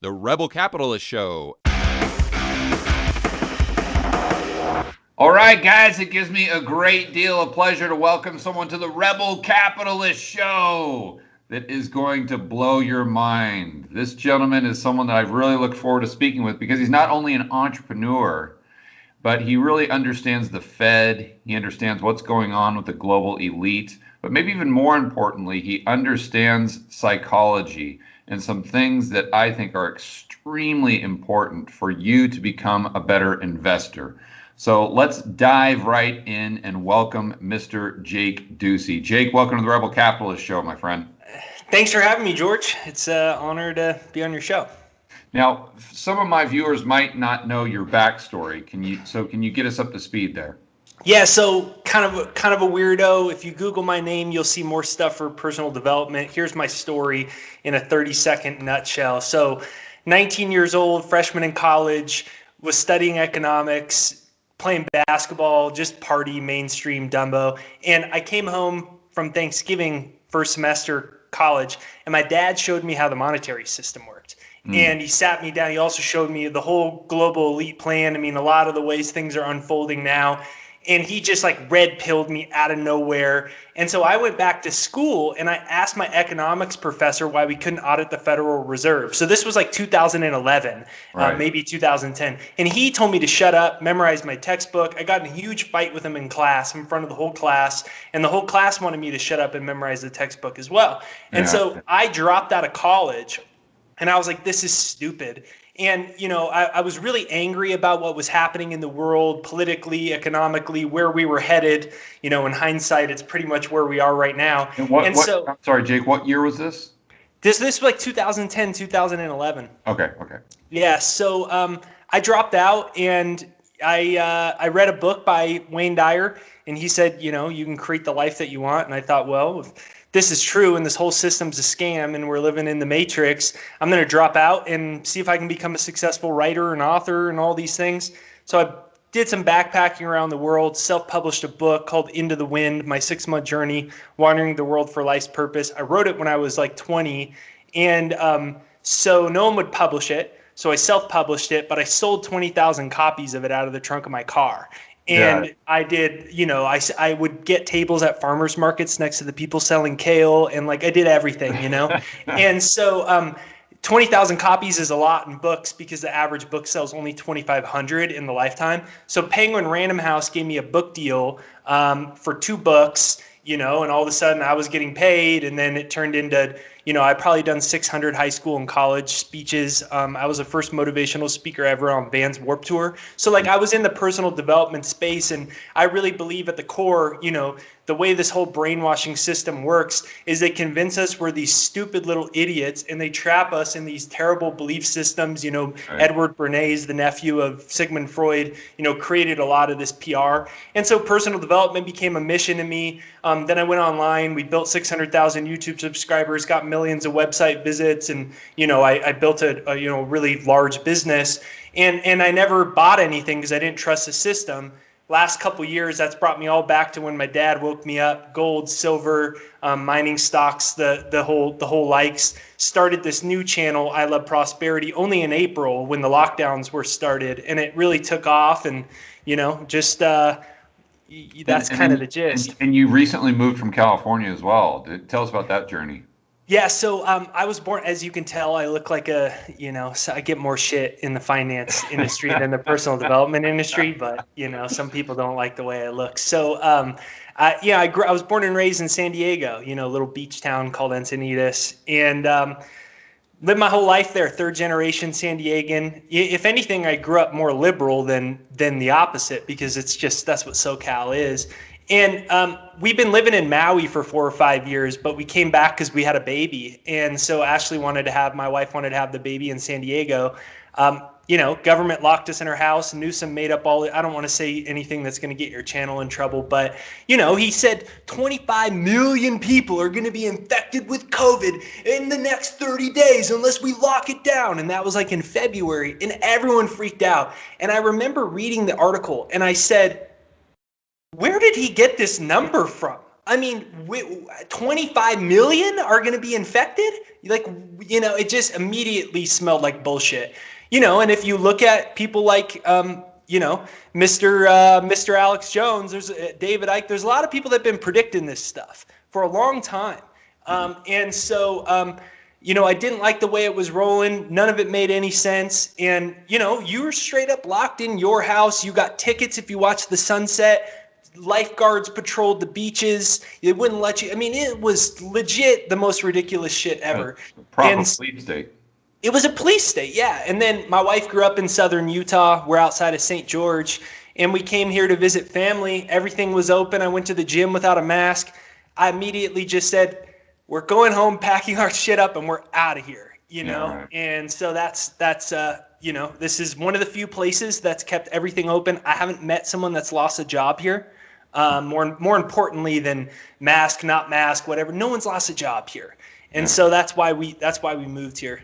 The Rebel Capitalist Show. All right, guys, it gives me a great deal of pleasure to welcome someone to the Rebel Capitalist Show that is going to blow your mind. This gentleman is someone that I've really looked forward to speaking with because he's not only an entrepreneur, but he really understands the Fed. He understands what's going on with the global elite. But maybe even more importantly, he understands psychology and some things that I think are extremely important for you to become a better investor. So let's dive right in and welcome Mr. Jake Ducey. Jake, welcome to the Rebel Capitalist Show, my friend. Thanks for having me, George. It's an honor to be on your show. Now, some of my viewers might not know your backstory. Can you get us up to speed there? Yeah, so kind of a weirdo. If you Google my name, you'll see more stuff for personal development. Here's my story in a 30-second nutshell. So 19 years old, freshman in college, was studying economics, playing basketball, just party, mainstream Dumbo. And I came home from Thanksgiving, first semester college, and my dad showed me how the monetary system worked. And he sat me down. He also showed me the whole global elite plan. I mean, a lot of the ways things are unfolding now. And he just like red pilled me out of nowhere. And so I went back to school and I asked my economics professor why we couldn't audit the Federal Reserve. So this was like 2011, Right. Maybe 2010. And he told me to shut up, memorize my textbook. I got in a huge fight with him in class, in front of the whole class. And the whole class wanted me to shut up and memorize the textbook as well. And so I dropped out of college and I was like, this is stupid. And, you know, I was really angry about what was happening in the world, politically, economically, where we were headed. You know, in hindsight, it's pretty much where we are right now. I'm sorry, Jake, what year was this? This was like 2010, 2011. Okay. Yeah, so I dropped out and I read a book by Wayne Dyer, and he said, you know, you can create the life that you want. And I thought, well, if this is true and this whole system's a scam and we're living in the matrix, I'm going to drop out and see if I can become a successful writer and author and all these things. So I did some backpacking around the world, self-published a book called Into the Wind, my 6-month journey, wandering the world for life's purpose. I wrote it when I was like 20, and so no one would publish it. So I self-published it, but I sold 20,000 copies of it out of the trunk of my car. And I did, you know, I would get tables at farmers markets next to the people selling kale, and like I did everything, you know. And so 20,000 copies is a lot in books because the average book sells only 2,500 in the lifetime. So Penguin Random House gave me a book deal for 2 books, you know, and all of a sudden I was getting paid, and then it turned into, you know, I'd probably done 600 high school and college speeches. I was the first motivational speaker ever on Vans Warped Tour. So like I was in the personal development space, and I really believe at the core, you know, the way this whole brainwashing system works is they convince us we're these stupid little idiots, and they trap us in these terrible belief systems. You know, right. Edward Bernays, the nephew of Sigmund Freud, you know, created a lot of this PR. And so personal development became a mission to me. Then I went online. We built 600,000 YouTube subscribers, got millions of website visits, and, you know, I built a you know, really large business. And I never bought anything because I didn't trust the system. Last couple years, that's brought me all back to when my dad woke me up. Gold, silver, mining stocks, the whole likes. Started this new channel, I Love Prosperity, only in April when the lockdowns were started, and it really took off. And you know, just that's kind of the gist. And you recently moved from California as well. Tell us about that journey. Yeah, so I was born, as you can tell, I look like so I get more shit in the finance industry than the personal development industry, but, you know, some people don't like the way I look. So, I was born and raised in San Diego, you know, a little beach town called Encinitas, and lived my whole life there, 3rd generation San Diegan. If anything, I grew up more liberal than the opposite, because that's what SoCal is. And we've been living in Maui for 4 or 5 years, but we came back because we had a baby. And so my wife wanted to have the baby in San Diego. You know, government locked us in our house. Newsom made up I don't want to say anything that's going to get your channel in trouble, but, you know, he said 25 million people are going to be infected with COVID in the next 30 days unless we lock it down. And that was like in February, and everyone freaked out. And I remember reading the article, and I said, where did he get this number from? I mean, 25 million are going to be infected? Like, it just immediately smelled like bullshit. And if you look at people like, Mr. Alex Jones, there's David Icke, there's a lot of people that have been predicting this stuff for a long time. And so, I didn't like the way it was rolling. None of it made any sense. And, you were straight up locked in your house. You got tickets if you watched the sunset. Lifeguards patrolled the beaches. It wouldn't let you. I mean, it was legit the most ridiculous shit ever. Proper police state. It was a police state, yeah. And then my wife grew up in southern Utah. We're outside of St. George. And we came here to visit family. Everything was open. I went to the gym without a mask. I immediately just said, we're going home, packing our shit up, and we're out of here, Right. And so that's this is one of the few places that's kept everything open. I haven't met someone that's lost a job here. More importantly than mask, not mask, whatever. No one's lost a job here. And so that's why we moved here.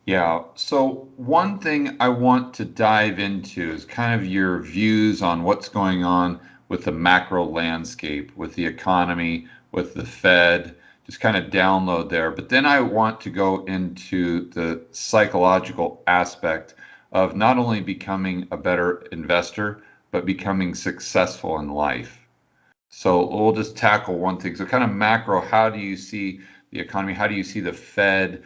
Yeah. So one thing I want to dive into is kind of your views on what's going on with the macro landscape, with the economy, with the Fed, just kind of download there. But then I want to go into the psychological aspect of not only becoming a better investor, but becoming successful in life. So we'll just tackle one thing. So kind of macro, how do you see the economy? How do you see the Fed?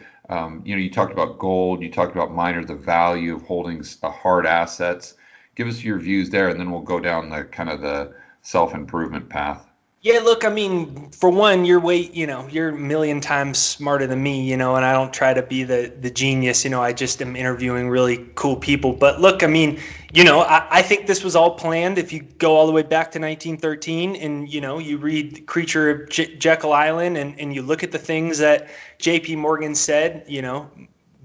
You talked about gold, you talked about miners, the value of holding hard assets. Give us your views there, and then we'll go down the kind of the self-improvement path. Yeah, look, I mean, for one, you're a million times smarter than me, and I don't try to be the genius, I just am interviewing really cool people. But look, I mean, I think this was all planned. If you go all the way back to 1913 and, you read Creature of Jekyll Island and you look at the things that J.P. Morgan said,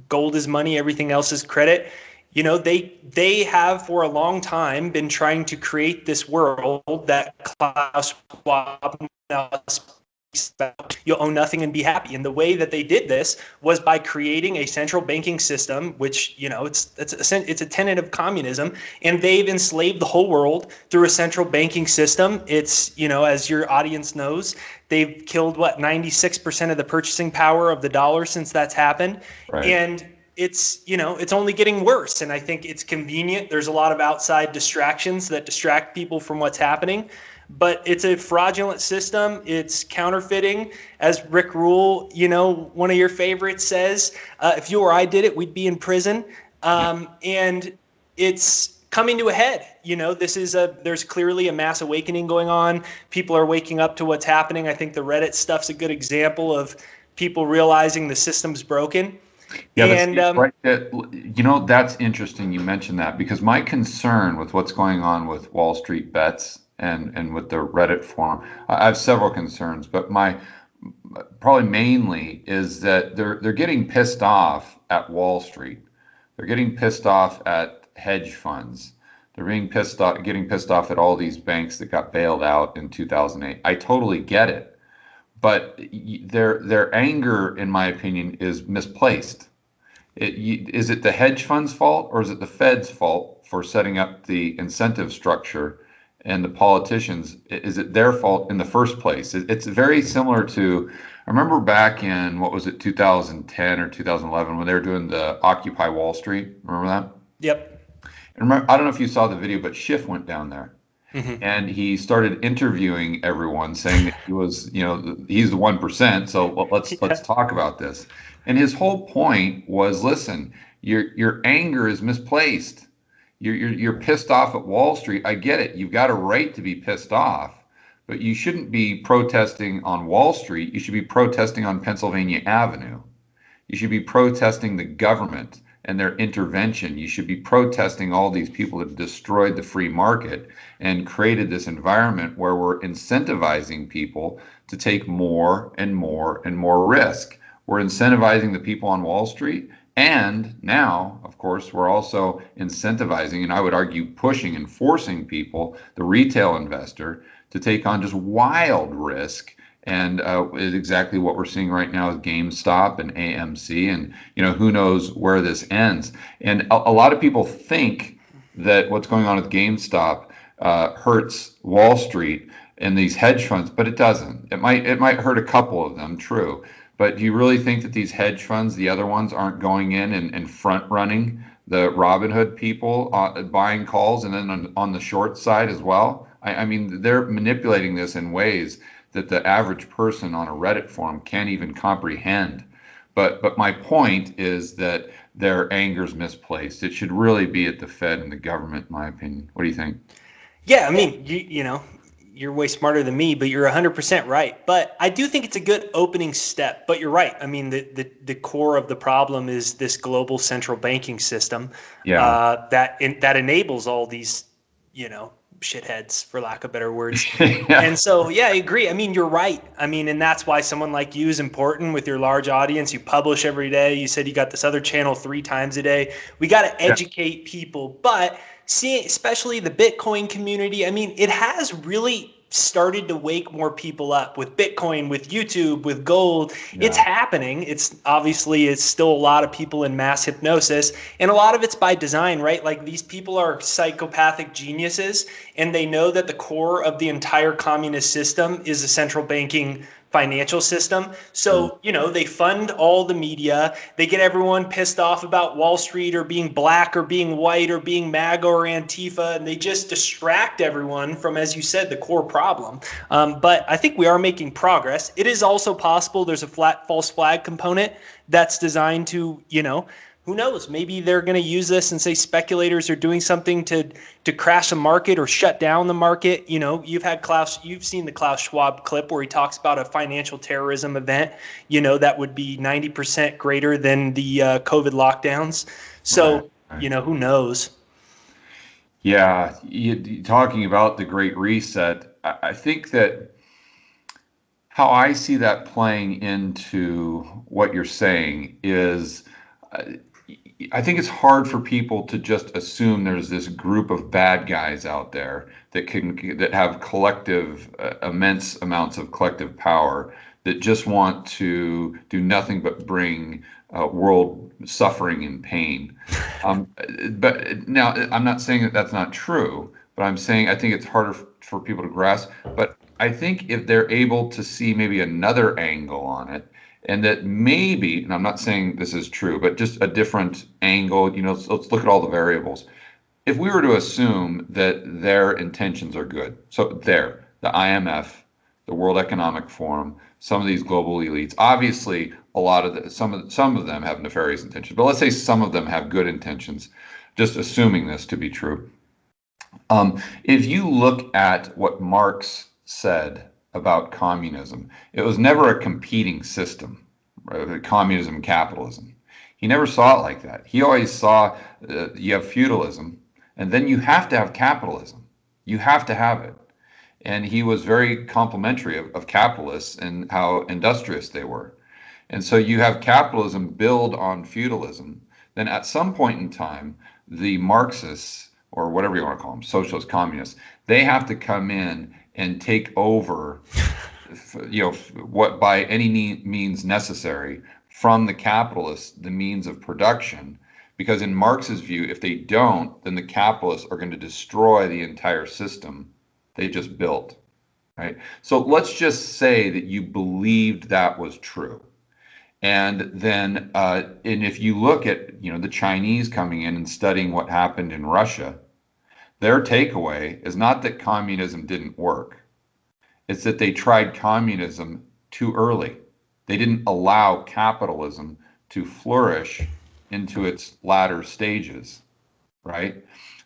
gold is money, everything else is credit. They have for a long time been trying to create this world that Klaus Schwab now speaks about. You'll own nothing and be happy. And the way that they did this was by creating a central banking system, which it's a tenet of communism, and they've enslaved the whole world through a central banking system. It's as your audience knows, they've killed 96% of the purchasing power of the dollar since that's happened, right. And it's only getting worse. And I think it's convenient. There's a lot of outside distractions that distract people from what's happening, but it's a fraudulent system. It's counterfeiting. As Rick Rule, one of your favorites says, if you or I did it, we'd be in prison. And it's coming to a head. There's clearly a mass awakening going on. People are waking up to what's happening. I think the Reddit stuff's a good example of people realizing the system's broken. Yeah, that's interesting you mentioned that, because my concern with what's going on with Wall Street bets and with the Reddit forum, I have several concerns, but my probably mainly is that they're getting pissed off at Wall Street. They're getting pissed off at hedge funds. They're getting pissed off at all these banks that got bailed out in 2008. I totally get it. But their anger, in my opinion, is misplaced. Is it the hedge fund's fault, or is it the Fed's fault for setting up the incentive structure, and the politicians? Is it their fault in the first place? It's very similar to, I remember back in, 2010 or 2011, when they were doing the Occupy Wall Street. Remember that? Yep. And I don't know if you saw the video, but Schiff went down there. Mm-hmm. And he started interviewing everyone, saying that he was, he's the 1%. So let's talk about this. And his whole point was, listen, your anger is misplaced. You're pissed off at Wall Street. I get it. You've got a right to be pissed off, but you shouldn't be protesting on Wall Street. You should be protesting on Pennsylvania Avenue. You should be protesting the government and their intervention. You should be protesting all these people that destroyed the free market and created this environment where we're incentivizing people to take more and more and more risk. We're incentivizing the people on Wall Street. And now, of course, we're also incentivizing, and I would argue pushing and forcing people, the retail investor, to take on just wild risk. And is exactly what we're seeing right now with GameStop and AMC, and who knows where this ends. And a lot of people think that what's going on with GameStop hurts Wall Street, and these hedge funds, but it doesn't. It might hurt a couple of them, true. But do you really think that these hedge funds, the other ones, aren't going in and front running the Robinhood people, buying calls, and then on the short side as well? I mean, they're manipulating this in ways that the average person on a Reddit forum can't even comprehend. But my point is that their anger's misplaced. It should really be at the Fed and the government, in my opinion. What do you think? Yeah, I mean, you know, you're way smarter than me, but you're 100% right. But I do think it's a good opening step. But you're right. I mean, the core of the problem is this global central banking system that enables all these, you know, shitheads, for lack of better words. Yeah. And so, yeah, I agree. I mean, you're right. I mean, and that's why someone like you is important with your large audience. You publish every day. You said you got this other channel 3 times a day. We got to educate people. But see, especially the Bitcoin community, I mean, it has really started to wake more people up with Bitcoin, with YouTube, with gold. It's happening. It's still a lot of people in mass hypnosis, and a lot of it's by design, right? Like, these people are psychopathic geniuses, and they know that the core of the entire communist system is a central banking financial system. So, you know, they fund all the media. They get everyone pissed off about Wall Street or being black or being white or being MAGA or Antifa, and they just distract everyone from, as you said, the core problem. But I think we are making progress. It is also possible there's a false flag component that's designed to, you know, who knows? Maybe they're going to use this and say speculators are doing something to crash the market or shut down the market. You know, you've seen the Klaus Schwab clip where he talks about a financial terrorism event, you know, that would be 90% greater than the COVID lockdowns. So, Right. You know, who knows? Yeah, talking about the Great Reset, I think that how I see that playing into what you're saying is, I think it's hard for people to just assume there's this group of bad guys out there that have collective, immense amounts of collective power that just want to do nothing but bring world suffering and pain. But now, I'm not saying that that's not true, but I'm saying I think it's harder for people to grasp. But I think if they're able to see maybe another angle on it, and that maybe, and I'm not saying this is true, but just a different angle, you know, let's look at all the variables. If we were to assume that their intentions are good, so the IMF, the World Economic Forum, some of these global elites, obviously some of them have nefarious intentions, but let's say some of them have good intentions, just assuming this to be true. If you look at what Marx said about communism, it was never a competing system, right? Communism and capitalism. He never saw it like that. He always saw you have feudalism, and then you have to have capitalism. You have to have it. And he was very complimentary of capitalists and how industrious they were. And so you have capitalism build on feudalism. Then at some point in time, the Marxists, or whatever you want to call them, socialist communists, they have to come in and take over, you know, what by any means necessary from the capitalists, the means of production. Because in Marx's view, if they don't, then the capitalists are going to destroy the entire system they just built, right? So let's just say that you believed that was true. And then, and if you look at, you know, the Chinese coming in and studying what happened in Russia, their takeaway is not that communism didn't work. It's that they tried communism too early. They didn't allow capitalism to flourish into its latter stages, right?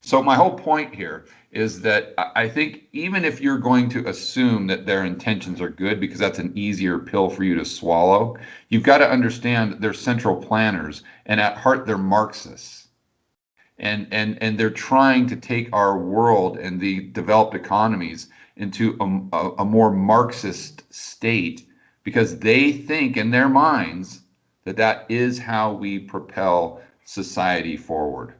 So my whole point here is that I think even if you're going to assume that their intentions are good, because that's an easier pill for you to swallow, you've got to understand they're central planners, and at heart they're Marxists. And they're trying to take our world and the developed economies into a more Marxist state, because they think in their minds that that is how we propel society forward.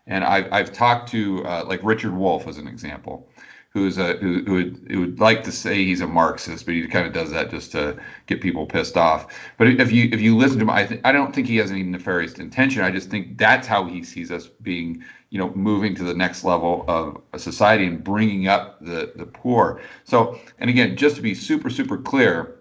And I've talked to like Richard Wolff as an example, who would like to say he's a Marxist, but he kind of does that just to get people pissed off. But if you listen to him, I don't think he has any nefarious intention. I just think that's how he sees us being, moving to the next level of a society and bringing up the poor. So, and again, just to be super, super clear,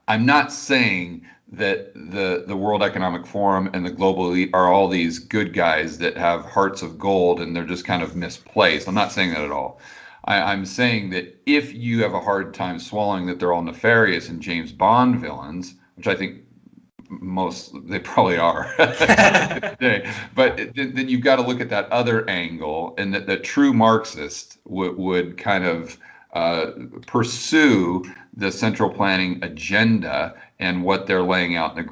I'm not saying that the World Economic Forum and the global elite are all these good guys that have hearts of gold and they're just kind of misplaced. I'm not saying that at all. I'm saying that if you have a hard time swallowing that they're all nefarious and James Bond villains, which I think they probably are, but then you've got to look at that other angle, and that the true Marxist would kind of pursue the central planning agenda and what they're laying out in the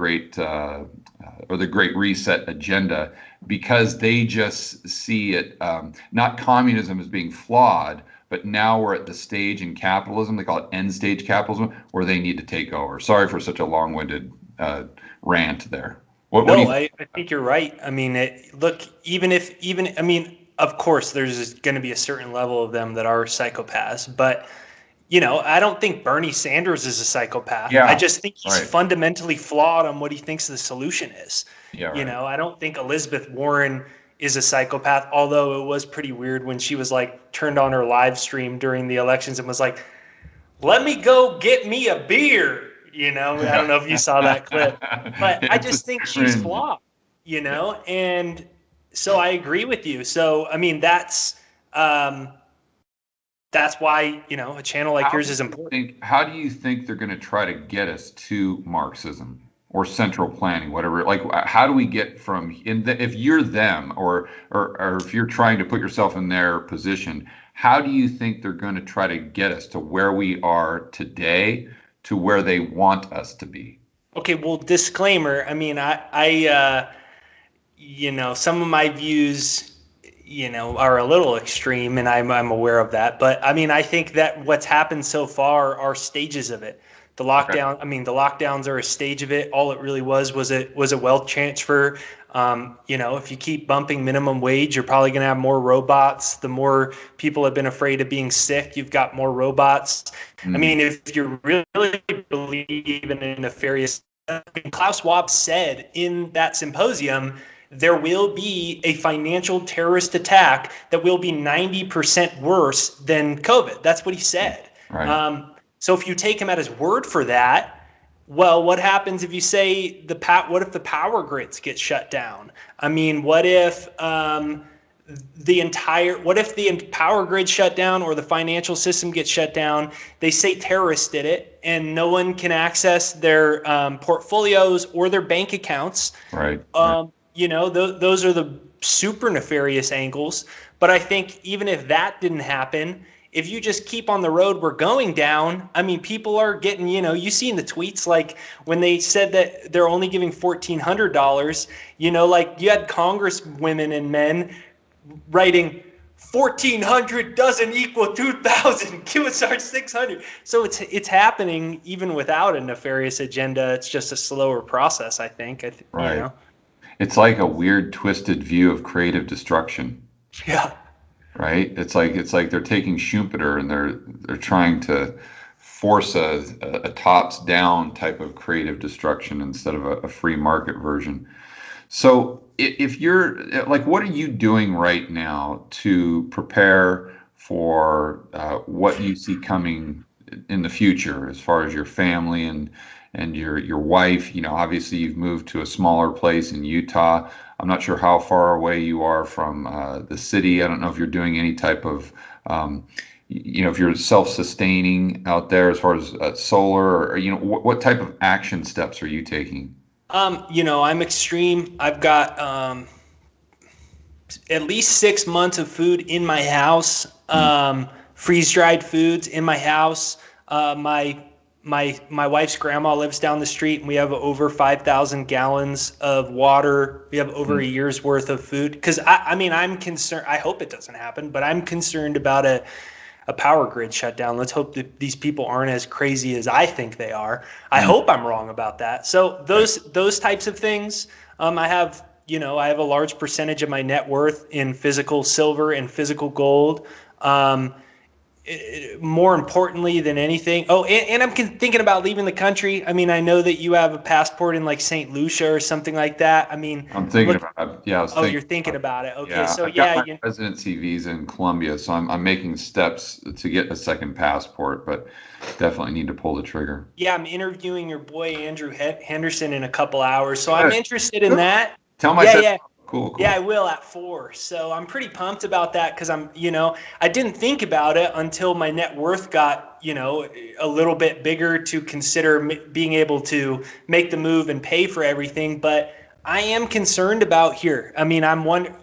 Great Reset agenda, because they just see it, not communism as being flawed, but now we're at the stage in capitalism, they call it end stage capitalism, where they need to take over. Sorry for such a long-winded rant there. I think you're right. I mean, of course, there's going to be a certain level of them that are psychopaths, but I don't think Bernie Sanders is a psychopath. Yeah, I just think he's fundamentally flawed on what he thinks the solution is. Yeah, right. I don't think Elizabeth Warren is a psychopath, although it was pretty weird when she was turned on her live stream during the elections and was like, let me go get me a beer. I don't know if you saw that clip, but I just think she's flawed, and so I agree with you. So, I mean, that's why, a channel like yours is important. How do you think they're going to try to get us to Marxism or central planning, whatever? How do we get from, if you're them, or if you're trying to put yourself in their position, how do you think they're going to try to get us to where we are today, to where they want us to be? Okay, well, disclaimer. I mean, I some of my views, are a little extreme, and I'm aware of that. But I mean, I think that what's happened so far are stages of it. The lockdown. Okay. I mean, the lockdowns are a stage of it. All it really was a wealth transfer. If you keep bumping minimum wage, you're probably going to have more robots. The more people have been afraid of being sick, you've got more robots. I mean, if you really believe in a nefarious, Klaus Schwab said in that symposium, there will be a financial terrorist attack that will be 90% worse than COVID. That's what he said. Right. So if you take him at his word for that, well, what happens if you say what if the power grids get shut down? I mean, what if the power grid shut down or the financial system gets shut down? They say terrorists did it, and no one can access their portfolios or their bank accounts. Right. Those are the super nefarious angles. But I think even if that didn't happen, if you just keep on the road we're going down, I mean, people are getting, you seen the tweets, when they said that they're only giving $1,400, you had congresswomen and men writing 1,400 doesn't equal 2,000. Give us our 600. So it's happening even without a nefarious agenda. It's just a slower process, I think. Right. It's like a weird, twisted view of creative destruction. Yeah. Right. It's like they're taking Schumpeter and they're trying to force a tops down type of creative destruction instead of a free market version. So if you're what are you doing right now to prepare for what you see coming in the future, as far as your family and your wife? Obviously you've moved to a smaller place in Utah. I'm not sure how far away you are from the city. I don't know if you're doing any type of, if you're self-sustaining out there as far as solar, or what type of action steps are you taking? I'm extreme. I've got at least 6 months of food in my house, freeze-dried foods in my house. My wife's grandma lives down the street, and we have over 5,000 gallons of water. We have over a year's worth of food. Because I'm concerned. I hope it doesn't happen, but I'm concerned about a power grid shutdown. Let's hope that these people aren't as crazy as I think they are. I hope I'm wrong about that. So those types of things. I have a large percentage of my net worth in physical silver and physical gold. more importantly than anything. Oh, and I'm thinking about leaving the country. I mean, I know that you have a passport in like St. Lucia or something like that. I mean, I'm thinking about it. Yeah, I was you're thinking about it. Okay, yeah, so I've got yeah, my residency visa in Colombia, so I'm making steps to get a second passport, but definitely need to pull the trigger. yeah, I'm interviewing your boy Andrew Henderson in a couple hours, so I'm Good. interested in that. Tell him I Yeah, said yeah. cool. Yeah, I will at 4. So I'm pretty pumped about that because I didn't think about it until my net worth got, a little bit bigger to consider being able to make the move and pay for everything. But I am concerned about here. I mean,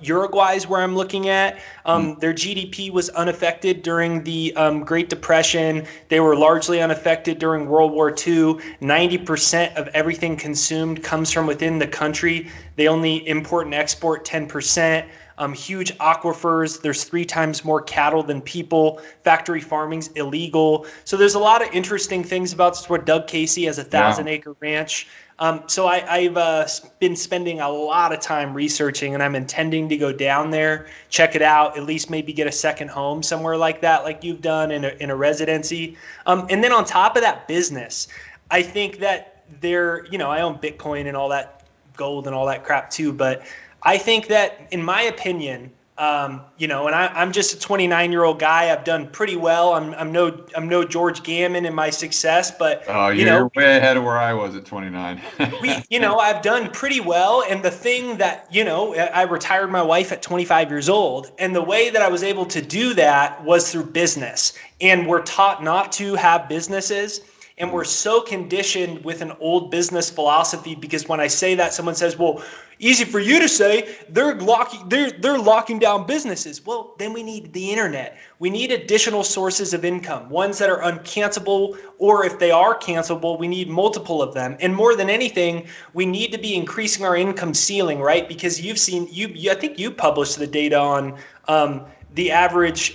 Uruguay is where I'm looking at. Their GDP was unaffected during the Great Depression. They were largely unaffected during World War II. 90% of everything consumed comes from within the country. They only import and export 10%. Huge aquifers. There's 3 times more cattle than people. Factory farming's illegal. So there's a lot of interesting things about this. Where Doug Casey has a 1,000-acre ranch. So I've been spending a lot of time researching, and I'm intending to go down there, check it out, at least maybe get a second home somewhere like that, like you've done in a residency. And then on top of that, business. I think that I own Bitcoin and all that, gold and all that crap too, but I think that, in my opinion, and I'm just a 29-year-old guy. I've done pretty well. I'm no George Gammon in my success, but You're way ahead of where I was at 29. I've done pretty well. And the thing that, I retired my wife at 25 years old, and the way that I was able to do that was through business. And we're taught not to have businesses. And we're so conditioned with an old business philosophy, because when I say that, someone says, well, easy for you to say, they're locking down businesses. Well, then we need the internet. We need additional sources of income, ones that are uncancelable, or if they are cancelable, we need multiple of them. And more than anything, we need to be increasing our income ceiling, right? Because I think you published the data on the average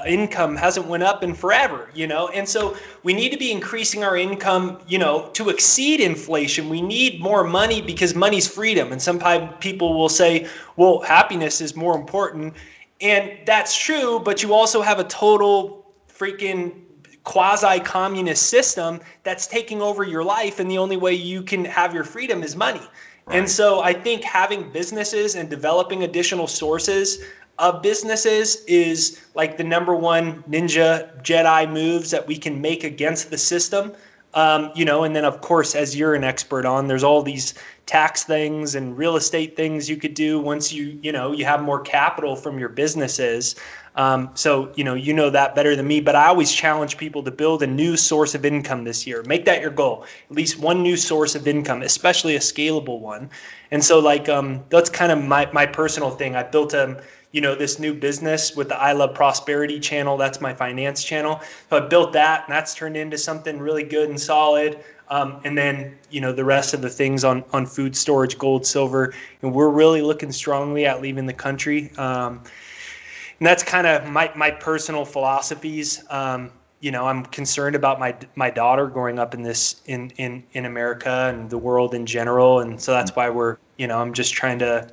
income hasn't went up in forever, and so we need to be increasing our income, to exceed inflation. We need more money because money's freedom. And sometimes people will say, well, happiness is more important. And that's true, but you also have a total freaking quasi-communist system that's taking over your life. And the only way you can have your freedom is money. Right. And so I think having businesses and developing additional sources of businesses is like the number one ninja Jedi moves that we can make against the system. And then of course, as you're an expert on, there's all these tax things and real estate things you could do once you have more capital from your businesses. So that better than me, but I always challenge people to build a new source of income this year. Make that your goal, at least one new source of income, especially a scalable one. And so that's kind of my personal thing. I built this new business with the I Love Prosperity channel. That's my finance channel. So I built that, and that's turned into something really good and solid. And then, the rest of the things on food storage, gold, silver, and we're really looking strongly at leaving the country. And that's kind of my personal philosophies. I'm concerned about my daughter growing up in America and the world in general. And so that's why I'm just trying to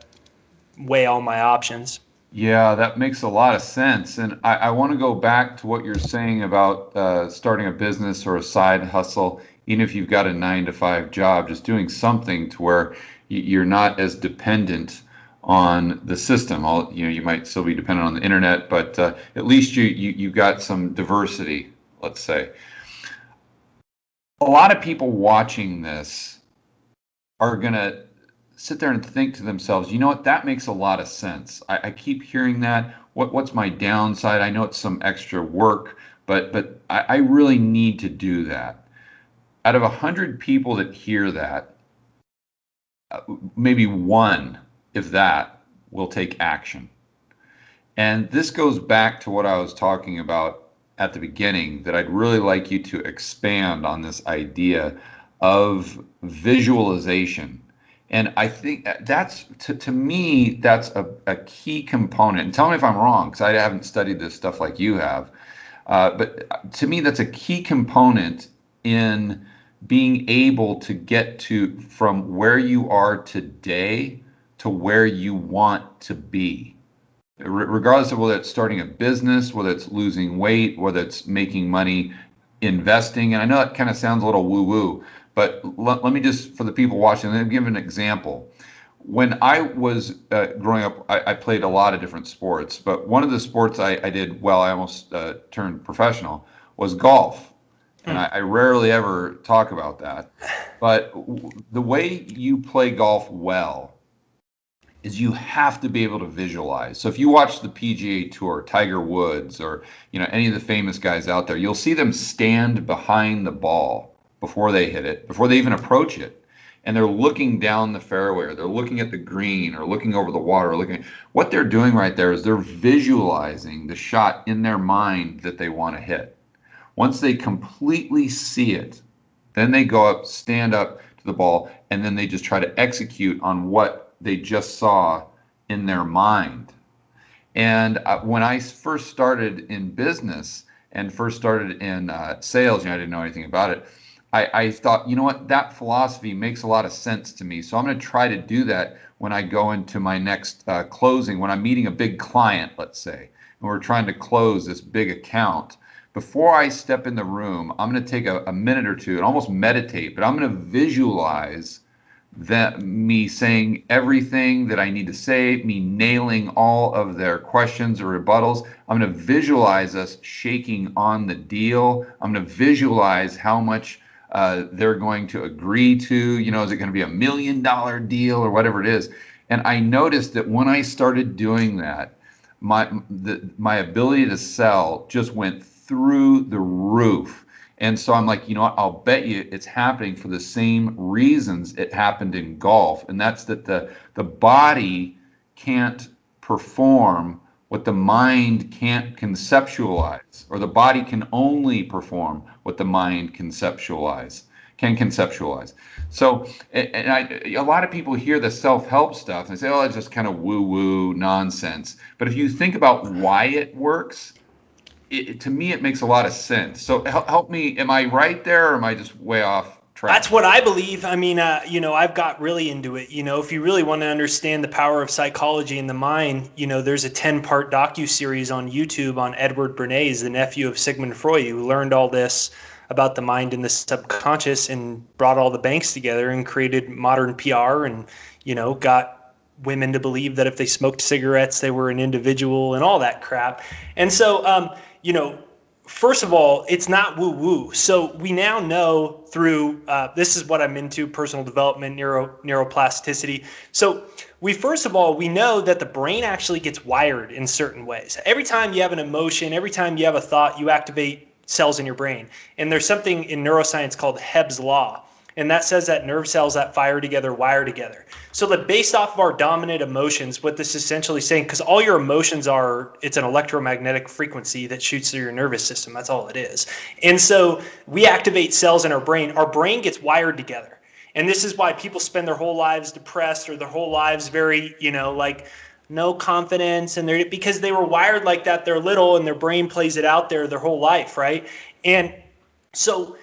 weigh all my options. Yeah, that makes a lot of sense. And I want to go back to what you're saying about starting a business or a side hustle, even if you've got a 9-to-5 job, just doing something to where you're not as dependent on the system. You might still be dependent on the internet, but at least you got some diversity, let's say. A lot of people watching this are going to sit there and think to themselves, you know what, that makes a lot of sense. I keep hearing that. What's my downside? I know it's some extra work, but I really need to do that. Out of 100 people that hear that, maybe one, if that, will take action. And this goes back to what I was talking about at the beginning, that I'd really like you to expand on this idea of visualization. And I think that's, to me, that's a key component. And tell me if I'm wrong, because I haven't studied this stuff like you have. But to me, that's a key component in being able to get from where you are today to where you want to be. regardless of whether it's starting a business, whether it's losing weight, whether it's making money, investing. And I know it kind of sounds a little woo-woo, but let me just, for the people watching, let me give an example. When I was growing up, I played a lot of different sports, but one of the sports I did well, I almost turned professional, was golf. And I rarely ever talk about that. But the way you play golf well is you have to be able to visualize. So if you watch the PGA Tour, Tiger Woods, or any of the famous guys out there, you'll see them stand behind the ball before they hit it, before they even approach it. And they're looking down the fairway, or they're looking at the green, or looking over the water, or what they're doing right there is they're visualizing the shot in their mind that they want to hit. Once they completely see it, then they go up, stand up to the ball, and then they just try to execute on what they just saw in their mind. And when I first started in business and first started in sales, I didn't know anything about it. I thought, what, that philosophy makes a lot of sense to me. So I'm going to try to do that when I go into my next closing, when I'm meeting a big client, let's say, and we're trying to close this big account. Before I step in the room, I'm going to take a minute or two and almost meditate, but I'm going to visualize that me saying everything that I need to say, me nailing all of their questions or rebuttals. I'm going to visualize us shaking on the deal. I'm going to visualize how much they're going to agree to. Is it going to be $1 million deal or whatever it is? And I noticed that when I started doing that, my ability to sell just went through the roof. And so I'm like, I'll bet you it's happening for the same reasons it happened in golf. And that's that the body can't perform what the mind can't conceptualize, or the body can only perform what the mind can conceptualize. So, a lot of people hear the self-help stuff and they say, oh, it's just kind of woo-woo nonsense. But if you think about why it works, to me, it makes a lot of sense. So help me. Am I right there, or am I just way off track? That's what I believe. I mean, I've got really into it. If you really want to understand the power of psychology in the mind, there's a 10-part docuseries on YouTube on Edward Bernays, the nephew of Sigmund Freud, who learned all this about the mind and the subconscious and brought all the banks together and created modern PR and, got women to believe that if they smoked cigarettes, they were an individual and all that crap. And so, first of all, it's not woo-woo. So we now know through, this is what I'm into, personal development, neuroplasticity. So we know that the brain actually gets wired in certain ways. Every time you have an emotion, every time you have a thought, you activate cells in your brain. And there's something in neuroscience called Hebb's law. And that says that nerve cells that fire together wire together. So that based off of our dominant emotions, what this is essentially saying, because all your emotions it's an electromagnetic frequency that shoots through your nervous system. That's all it is. And so we activate cells in our brain. Our brain gets wired together. And this is why people spend their whole lives depressed, or their whole lives very, no confidence. And because they were wired like that, they're little, and their brain plays it out there their whole life, right? And so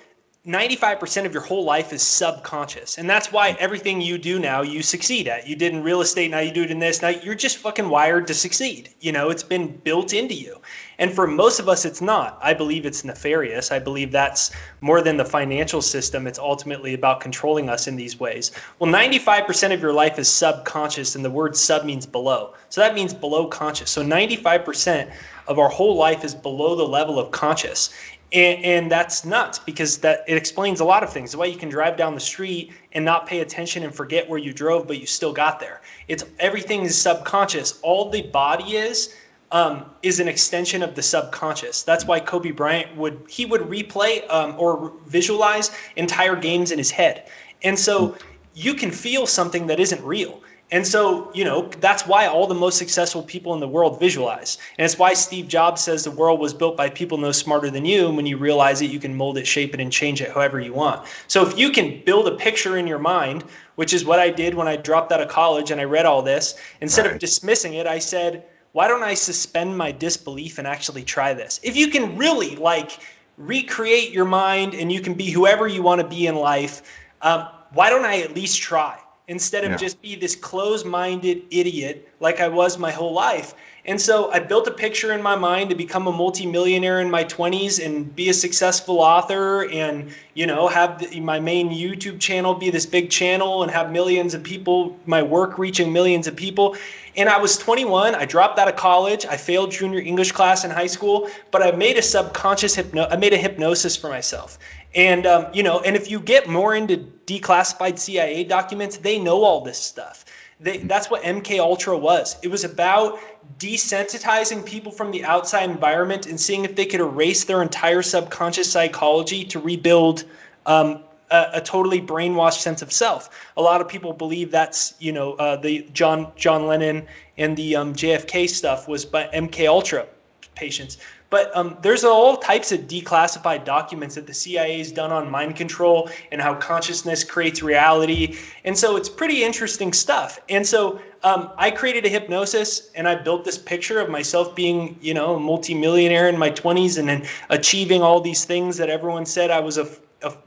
95% of your whole life is subconscious. And that's why everything you do now, you succeed at. You did in real estate, now you do it in this. Now you're just fucking wired to succeed. It's been built into you. And for most of us, it's not. I believe it's nefarious. I believe that's more than the financial system. It's ultimately about controlling us in these ways. Well, 95% of your life is subconscious, and the word sub means below. So that means below conscious. So 95% of our whole life is below the level of conscious. And that's nuts, because it explains a lot of things. The way you can drive down the street and not pay attention and forget where you drove, but you still got there. Everything is subconscious. All the body is an extension of the subconscious. That's why Kobe Bryant would replay or visualize entire games in his head. And so you can feel something that isn't real. And so, that's why all the most successful people in the world visualize. And it's why Steve Jobs says the world was built by people no smarter than you. And when you realize it, you can mold it, shape it, and change it however you want. So if you can build a picture in your mind, which is what I did when I dropped out of college and I read all this, instead of dismissing it, I said, why don't I suspend my disbelief and actually try this? If you can really recreate your mind and you can be whoever you want to be in life, why don't I at least try? Instead of just be this closed-minded idiot like I was my whole life. And so I built a picture in my mind to become a multimillionaire in my 20s and be a successful author and, have my main YouTube channel be this big channel and have millions of people, my work reaching millions of people. And I was 21. I dropped out of college. I failed junior English class in high school, but I made a hypnosis for myself. And, and if you get more into declassified CIA documents, they know all this stuff. That's what MK Ultra was. It was about desensitizing people from the outside environment and seeing if they could erase their entire subconscious psychology to rebuild a totally brainwashed sense of self. A lot of people believe that's, the John Lennon and the JFK stuff was by MK Ultra patients. But there's all types of declassified documents that the CIA's done on mind control and how consciousness creates reality. And so it's pretty interesting stuff. And so I created a hypnosis and I built this picture of myself being, a multimillionaire in my 20s and then achieving all these things that everyone said I was a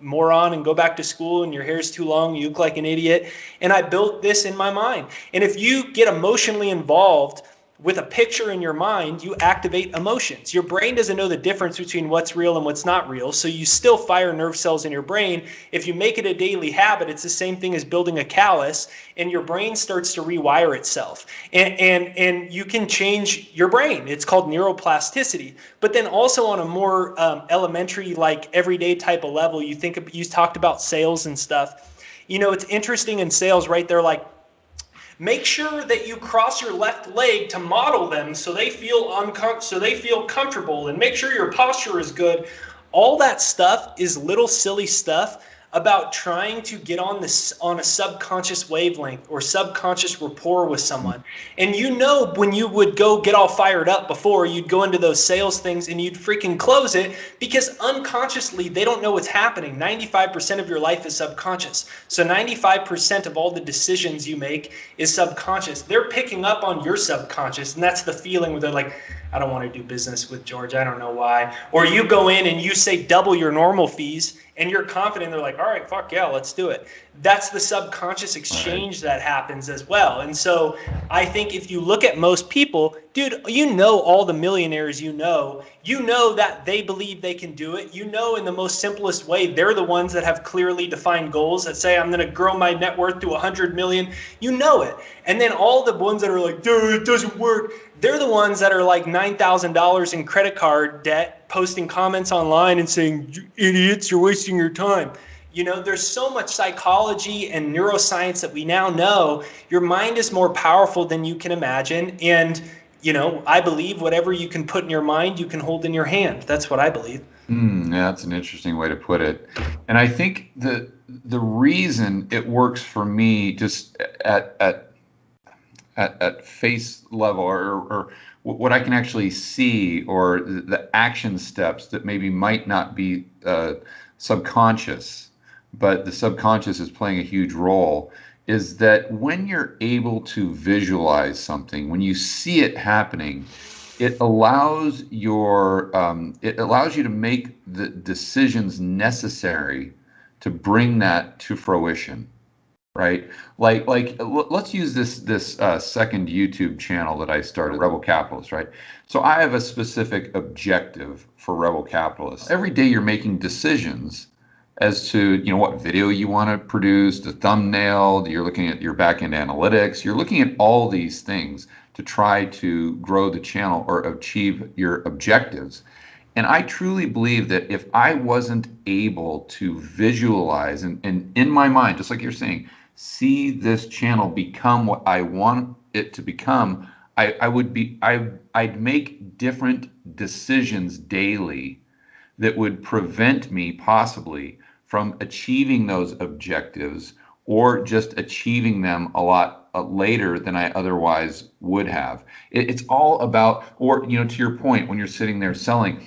moron and go back to school and your hair's too long, you look like an idiot. And I built this in my mind. And if you get emotionally involved with a picture in your mind, you activate emotions. Your brain doesn't know the difference between what's real and what's not real, so you still fire nerve cells in your brain. If you make it a daily habit, it's the same thing as building a callus, and your brain starts to rewire itself. And you can change your brain. It's called neuroplasticity. But then also on a more elementary, like everyday type of level, you talked about sales and stuff. It's interesting in sales, right? They're like, make sure that you cross your left leg to model them so they feel comfortable, and make sure your posture is good. All that stuff is little silly stuff about trying to get on a subconscious wavelength or subconscious rapport with someone. And when you would go get all fired up before, you'd go into those sales things and you'd freaking close it because unconsciously they don't know what's happening. 95% of your life is subconscious. So 95% of all the decisions you make is subconscious. They're picking up on your subconscious, and that's the feeling where they're like, I don't want to do business with George. I don't know why. Or you go in and you say double your normal fees and you're confident. They're like, all right, fuck yeah, let's do it. That's the subconscious exchange that happens as well. And so I think if you look at most people, dude, all the millionaires that they believe they can do it. In the most simplest way, they're the ones that have clearly defined goals that say, I'm going to grow my net worth to 100 million. It. And then all the ones that are like, dude, it doesn't work. They're the ones that are like $9,000 in credit card debt, posting comments online and saying, you idiots, you're wasting your time. There's so much psychology and neuroscience that we now know. Your mind is more powerful than you can imagine. And, I believe whatever you can put in your mind, you can hold in your hand. That's what I believe. Yeah, that's an interesting way to put it. And I think the reason it works for me just at face level or what I can actually see, or the action steps that maybe might not be subconscious, but the subconscious is playing a huge role, is that when you're able to visualize something, when you see it happening, it allows you to make the decisions necessary to bring that to fruition. Right? Like let's use this second YouTube channel that I started, Rebel Capitalist, right? So I have a specific objective for Rebel Capitalist. Every day you're making decisions as to, what video you want to produce, the thumbnail, you're looking at your back-end analytics, you're looking at all these things to try to grow the channel or achieve your objectives. And I truly believe that if I wasn't able to visualize and in my mind, just like you're saying, see this channel become what I want it to become, I'd make different decisions daily that would prevent me possibly from achieving those objectives, or just achieving them a lot later than I otherwise would have. It's all about, or to your point, when you're sitting there selling,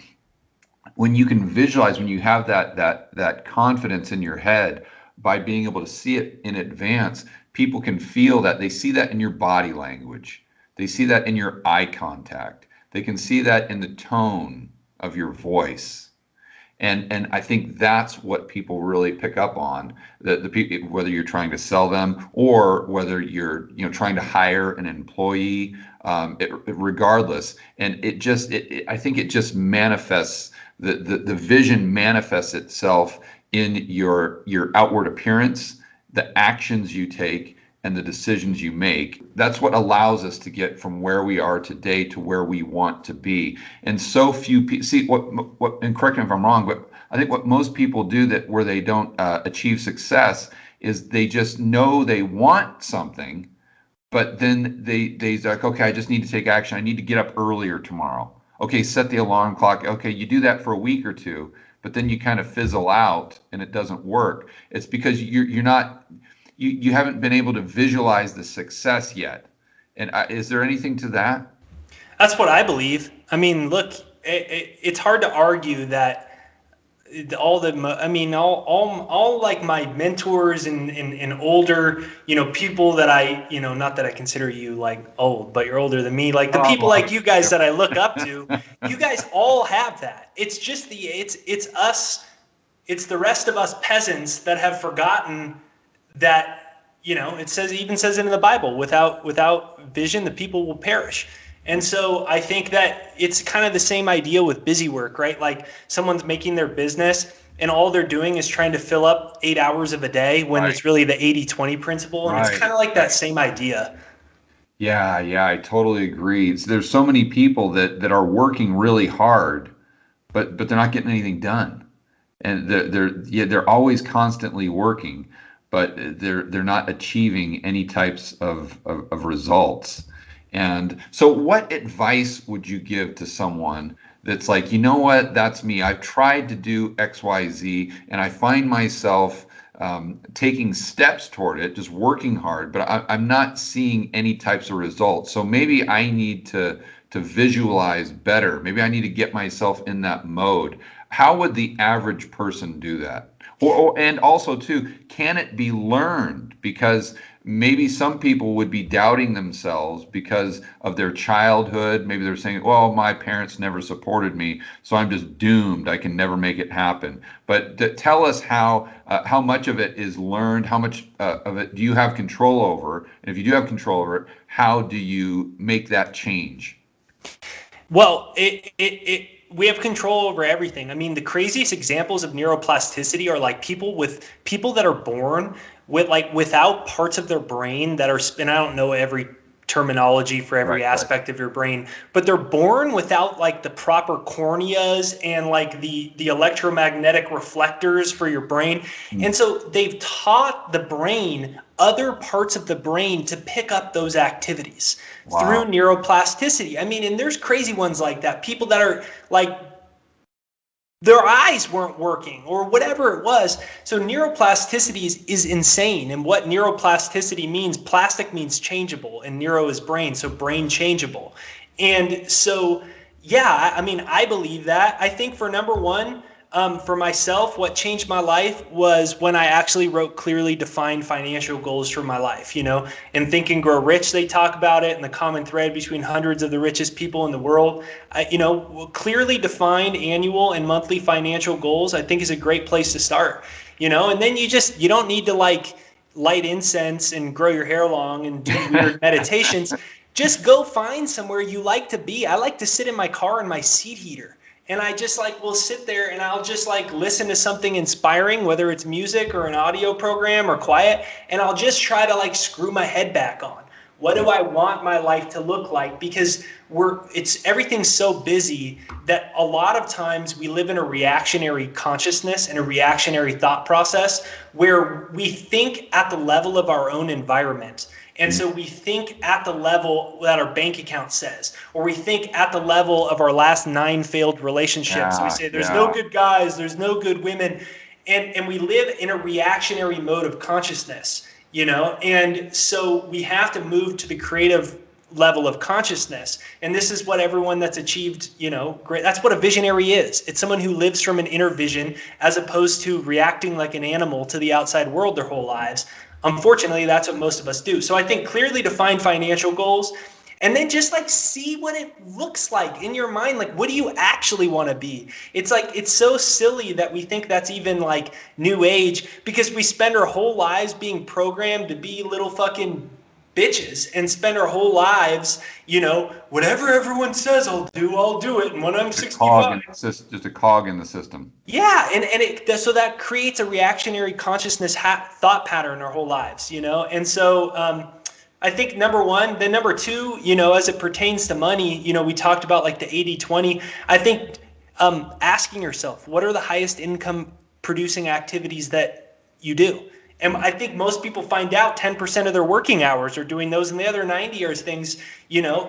when you can visualize, when you have that confidence in your head, by being able to see it in advance, people can feel that. They see that in your body language. They see that in your eye contact. They can see that in the tone of your voice. And I think that's what people really pick up on, the people, whether you're trying to sell them or whether you're trying to hire an employee, regardless. And I think it just manifests, the vision manifests itself in your outward appearance, the actions you take, and the decisions you make. That's what allows us to get from where we are today to where we want to be. And so few people see what, and correct me if I'm wrong, but I think what most people do where they don't achieve success is they just know they want something, but then they like, okay, I just need to take action. I need to get up earlier tomorrow. Okay, set the alarm clock. Okay, you do that for a week or two, but then you kind of fizzle out and it doesn't work. It's because you haven't been able to visualize the success yet. And is there anything to that? That's what I believe. I mean, look, it's hard to argue that all like my mentors and older, people that I, not that I consider you like old, but you're older than me. Like the people like you guys that I look up to, you guys all have that. It's just it's us. It's the rest of us peasants that have forgotten that, it even says it in the Bible, without vision, the people will perish. And so I think that it's kind of the same idea with busy work, right? Like someone's making their business and all they're doing is trying to fill up 8 hours of a day when it's really the 80-20 principle. And it's kind of like that same idea. Yeah, I totally agree. There's so many people that are working really hard, but they're not getting anything done. And they're always constantly working, but they're not achieving any types of results. And so what advice would you give to someone that's like, you know what, that's me. I've tried to do X, Y, Z, and I find myself taking steps toward it, just working hard, but I'm not seeing any types of results. So maybe I need to visualize better. Maybe I need to get myself in that mode. How would the average person do that? And also, too, can it be learned? Because maybe some people would be doubting themselves because of their childhood. Maybe they're saying, well, my parents never supported me, so I'm just doomed. I can never make it happen. But tell us how much of it is learned, how much of it do you have control over? And if you do have control over it, how do you make that change? Well, we have control over everything. I mean, the craziest examples of neuroplasticity are like people that are born with without parts of their brain that are, and I don't know every terminology for every aspect of your brain, but they're born without like the proper corneas and like the electromagnetic reflectors for your brain. And so they've taught the brain, other parts of the brain, to pick up those activities through neuroplasticity. I mean, and there's crazy ones like that. People that are like, their eyes weren't working or whatever it was. So neuroplasticity is insane. And what neuroplasticity means, plastic means changeable, and neuro is brain, so brain changeable. And so, yeah, I mean, I believe that. I think for number one, for myself, what changed my life was when I actually wrote clearly defined financial goals for my life. In Think and Grow Rich, they talk about it, and the common thread between hundreds of the richest people in the world. Clearly defined annual and monthly financial goals, I think, is a great place to start. And then you don't need to like light incense and grow your hair long and do weird meditations. Just go find somewhere you like to be. I like to sit in my car in my seat heater. And I just will sit there and I'll just listen to something inspiring, whether it's music or an audio program or quiet. And I'll just try to screw my head back on. What do I want my life to look like? Because everything's so busy that a lot of times we live in a reactionary consciousness and a reactionary thought process where we think at the level of our own environment. And so we think at the level that our bank account says, or we think at the level of our last 9 failed relationships. We say there's no good guys, there's no good women. And we live in a reactionary mode of consciousness, and so we have to move to the creative level of consciousness. And this is what everyone that's achieved, great. That's what a visionary is. It's someone who lives from an inner vision as opposed to reacting like an animal to the outside world their whole lives. Unfortunately, that's what most of us do. So I think clearly defined financial goals. And then just like see what it looks like in your mind. Like, what do you actually want to be? It's like, it's so silly that we think that's even like new age, because we spend our whole lives being programmed to be little fucking bitches and spend our whole lives, whatever everyone says I'll do it. And when I'm 65, just a cog in the system. Yeah, and so that creates a reactionary consciousness thought pattern our whole lives, And so I think number one. Then number two, as it pertains to money, we talked about like the 80-20. I think asking yourself, what are the highest income producing activities that you do? And I think most people find out 10% of their working hours are doing those, and the other 90 are things,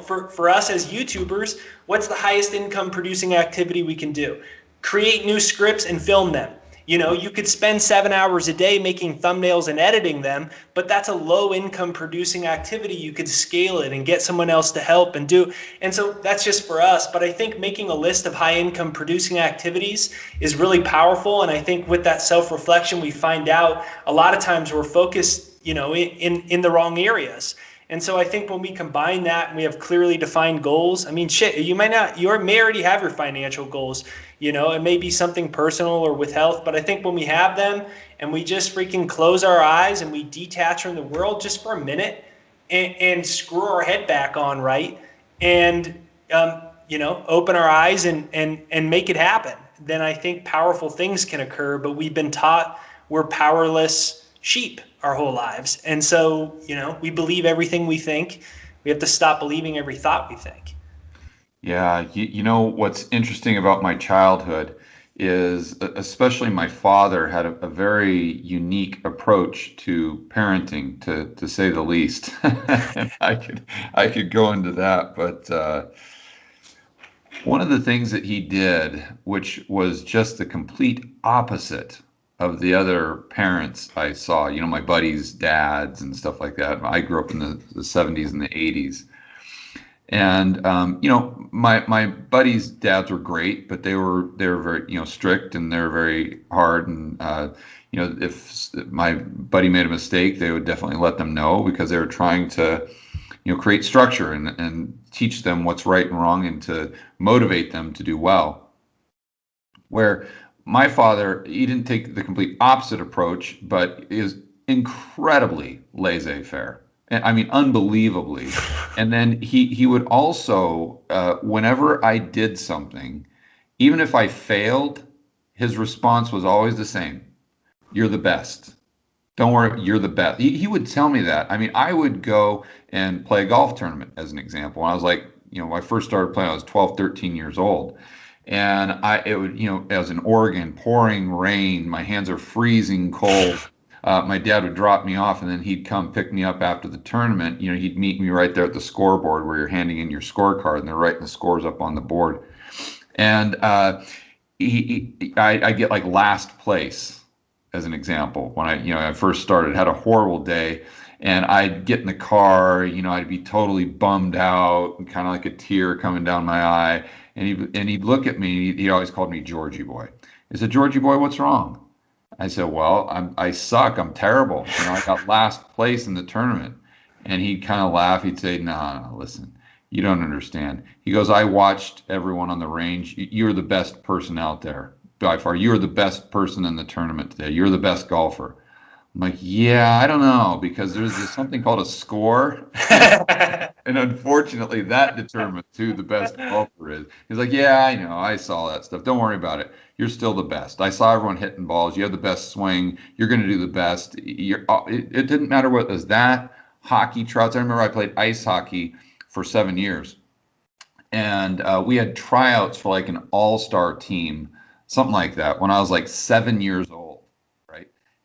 for us as YouTubers, what's the highest income producing activity we can do? Create new scripts and film them. You could spend 7 hours a day making thumbnails and editing them, but that's a low income producing activity. You could scale it and get someone else to help and do. And so that's just for us. But I think making a list of high income producing activities is really powerful. And I think with that self-reflection, we find out a lot of times we're focused, in the wrong areas. And so I think when we combine that and we have clearly defined goals, I mean, you may already have your financial goals. It may be something personal or with health, but I think when we have them and we just freaking close our eyes and we detach from the world just for a minute and screw our head back on, right? And, open our eyes and make it happen, then I think powerful things can occur. But we've been taught we're powerless sheep our whole lives. And so, we believe everything we think. We have to stop believing every thought we think. Yeah, what's interesting about my childhood is especially my father had a very unique approach to parenting, to say the least. And I could go into that, but one of the things that he did, which was just the complete opposite of the other parents I saw, my buddies' dads and stuff like that. I grew up in the 70s and the 80s. And my buddies' dads were great, but they were very strict, and they were very hard. And if my buddy made a mistake, they would definitely let them know, because they were trying to create structure and teach them what's right and wrong, and to motivate them to do well. Where my father, he didn't take the complete opposite approach, but is incredibly laissez-faire. I mean, unbelievably. And then he would also, whenever I did something, even if I failed, his response was always the same. You're the best. Don't worry, you're the best. He would tell me that. I mean, I would go and play a golf tournament, as an example. When I was like, when I first started playing, I was 12, 13 years old. And it was in Oregon, pouring rain. My hands are freezing cold. My dad would drop me off, and then he'd come pick me up after the tournament. He'd meet me right there at the scoreboard where you're handing in your scorecard, and they're writing the scores up on the board. And I get like last place, as an example. When I first started, had a horrible day, and I'd get in the car, I'd be totally bummed out, and kind of like a tear coming down my eye. And he'd look at me. He always called me Georgie boy. He said, "Georgie boy, what's wrong?" I said, "Well, I suck. I'm terrible. I got last place in the tournament." And he'd kind of laugh. He'd say, no, listen, you don't understand. He goes, "I watched everyone on the range. You're the best person out there by far. You're the best person in the tournament today. You're the best golfer." I'm like, "Yeah, I don't know, because there's something called a score." And unfortunately, that determines who the best golfer is. He's like, "Yeah, I know. I saw that stuff. Don't worry about it. You're still the best. I saw everyone hitting balls. You have the best swing. You're going to do the best." It didn't matter what it was, that, hockey tryouts. I remember I played ice hockey for 7 years. And we had tryouts for like an all-star team, something like that, when I was like 7 years old.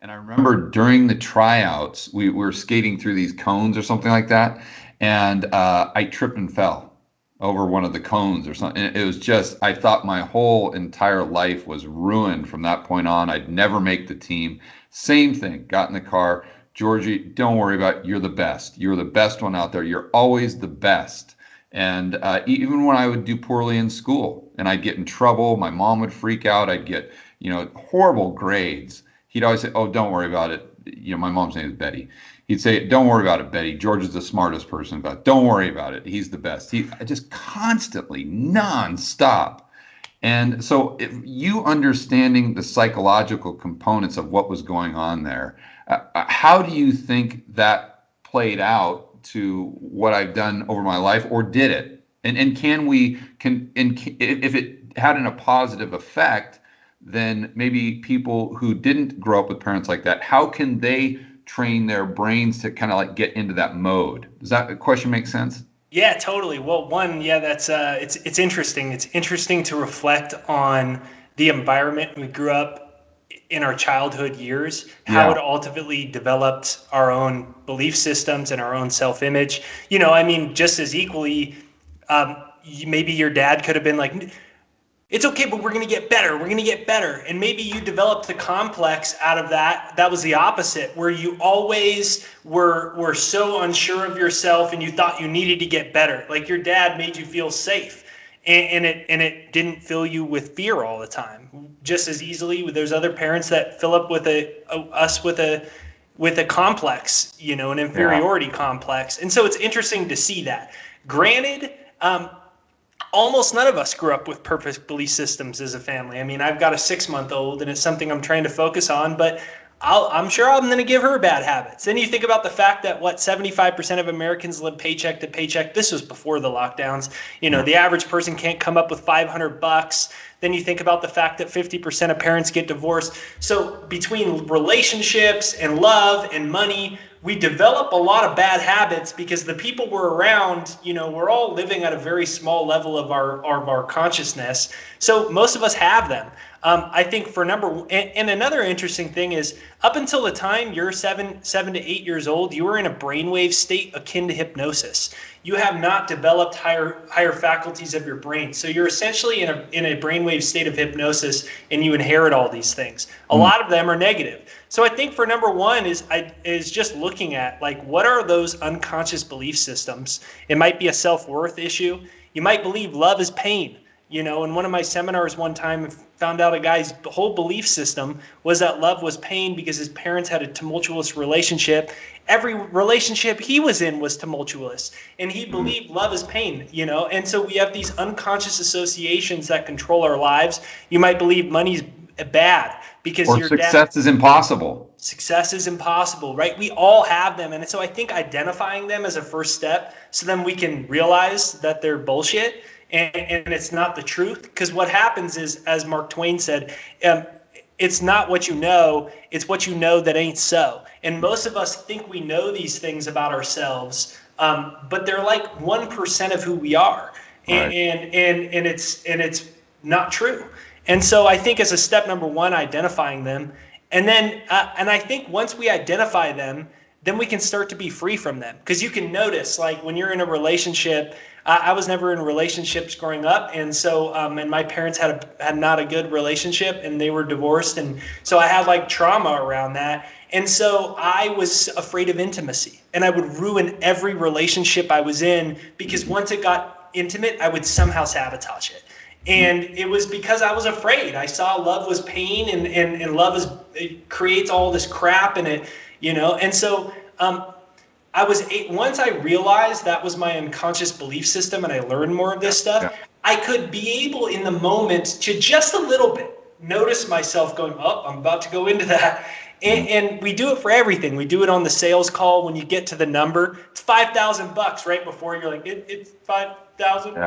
And I remember during the tryouts, we were skating through these cones or something like that, and I tripped and fell over one of the cones or something. And it was just, I thought my whole entire life was ruined from that point on. I'd never make the team. Same thing, got in the car. "Georgie, don't worry about it. You're the best. You're the best one out there. You're always the best." And even when I would do poorly in school and I'd get in trouble, my mom would freak out. I'd get, horrible grades. He'd always say, "Oh, don't worry about it." My mom's name is Betty. He'd say, "Don't worry about it, Betty. George is the smartest person about it. Don't worry about it. He's the best." He just constantly, nonstop. And so if you understanding the psychological components of what was going on there, how do you think that played out to what I've done over my life, or did it? And if it had a positive effect, then maybe people who didn't grow up with parents like that, how can they train their brains to kind of like get into that mode? Does that question make sense? Yeah, totally. Well, one, yeah, that's it's interesting. It's interesting to reflect on the environment we grew up in our childhood years, how it ultimately developed our own belief systems and our own self-image. I mean, just as equally, maybe your dad could have been like, "It's okay, but we're going to get better. We're going to get better." And maybe you developed the complex out of that. That was the opposite, where you always were so unsure of yourself and you thought you needed to get better. Like your dad made you feel safe, and it didn't fill you with fear all the time. Just as easily, there's other parents that fill up with us with a complex, an inferiority complex. And so it's interesting to see that. Granted, almost none of us grew up with perfect belief systems as a family. I mean, I've got a 6-month-old, and it's something I'm trying to focus on, but I'm sure I'm going to give her bad habits. Then you think about the fact that 75% of Americans live paycheck to paycheck. This was before the lockdowns. The average person can't come up with $500. Then you think about the fact that 50% of parents get divorced. So between relationships and love and money, we develop a lot of bad habits because the people we're around, we're all living at a very small level of our consciousness. So most of us have them. I think for and another interesting thing is, up until the time you're 7 to 8 years old, you were in a brainwave state akin to hypnosis. You have not developed higher faculties of your brain. So you're essentially in a brainwave state of hypnosis, and you inherit all these things. A lot of them are negative. So I think for number one is just looking at, like, what are those unconscious belief systems? It might be a self-worth issue. You might believe love is pain. In one of my seminars one time, I found out a guy's whole belief system was that love was pain because his parents had a tumultuous relationship. Every relationship he was in was tumultuous, and he believed love is pain, And so we have these unconscious associations that control our lives. You might believe money's bad because your success is impossible. Success is impossible, right? We all have them. And so I think identifying them as a first step, so then we can realize that they're bullshit and it's not the truth. Because what happens is, as Mark Twain said, it's not what you know, it's what you know that ain't so. And most of us think we know these things about ourselves, but they're like 1% of who we are. Right. And it's not true. And so I think as a step number one, identifying them. And then, and I think once we identify them, then we can start to be free from them. Because you can notice, like, when you're in a relationship, I was never in relationships growing up. And so, and my parents had not a good relationship, and they were divorced. And so I had like trauma around that. And so I was afraid of intimacy, and I would ruin every relationship I was in, because once it got intimate, I would somehow sabotage it. And it was because I was afraid. I saw love was pain, and love it creates all this crap in it, And so once I realized that was my unconscious belief system, and I learned more of this stuff, I could be able in the moment to just a little bit notice myself going, "Oh, I'm about to go into that." And we do it for everything. We do it on the sales call. When you get to the number, it's $5,000 right before you're like, it's 5,000.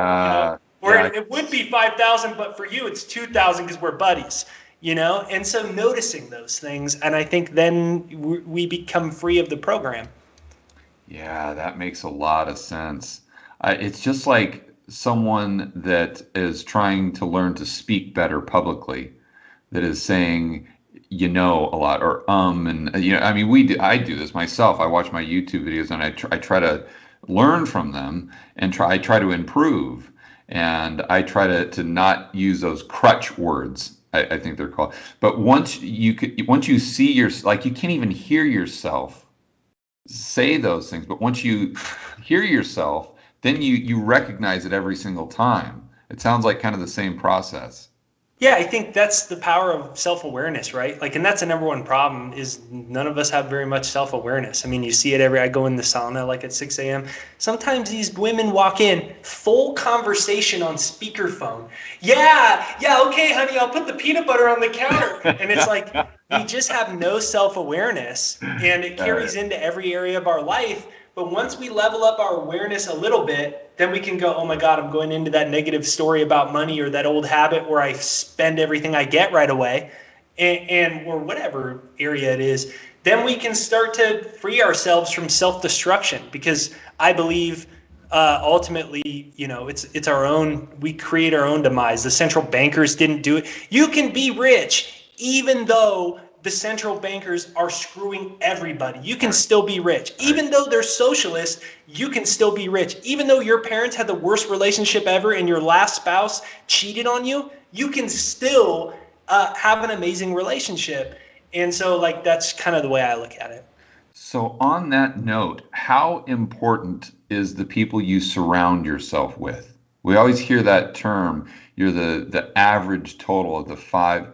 It would be 5,000, but for you it's 2,000 because we're buddies, And so noticing those things, and I think then we become free of the program. Yeah, that makes a lot of sense. It's just like someone that is trying to learn to speak better publicly, that is saying, a lot, or and I mean, I do this myself. I watch my YouTube videos, and I try to learn from them, and I try to improve. And I try to not use those crutch words, I think they're called. But once you see like, you can't even hear yourself say those things. But once you hear yourself, then you recognize it every single time. It sounds like kind of the same process. Yeah, I think that's the power of self-awareness, right? Like, and that's the number one problem is none of us have very much self-awareness. I mean, you see it I go in the sauna like at 6 a.m. Sometimes these women walk in, full conversation on speakerphone. Yeah, okay, honey, I'll put the peanut butter on the counter. And it's like, we just have no self-awareness, and it carries into every area of our life. But once we level up our awareness a little bit, then we can go, oh my God, I'm going into that negative story about money or that old habit where I spend everything I get right away, and or whatever area it is. Then we can start to free ourselves from self-destruction, because I believe ultimately, it's our own, we create our own demise. The central bankers didn't do it. You can be rich even though the central bankers are screwing everybody. You can still be rich. Even though they're socialists, you can still be rich. Even though your parents had the worst relationship ever and your last spouse cheated on you, you can still have an amazing relationship. And so, like, that's kind of the way I look at it. So on that note, how important is the people you surround yourself with? We always hear that term, you're the average total of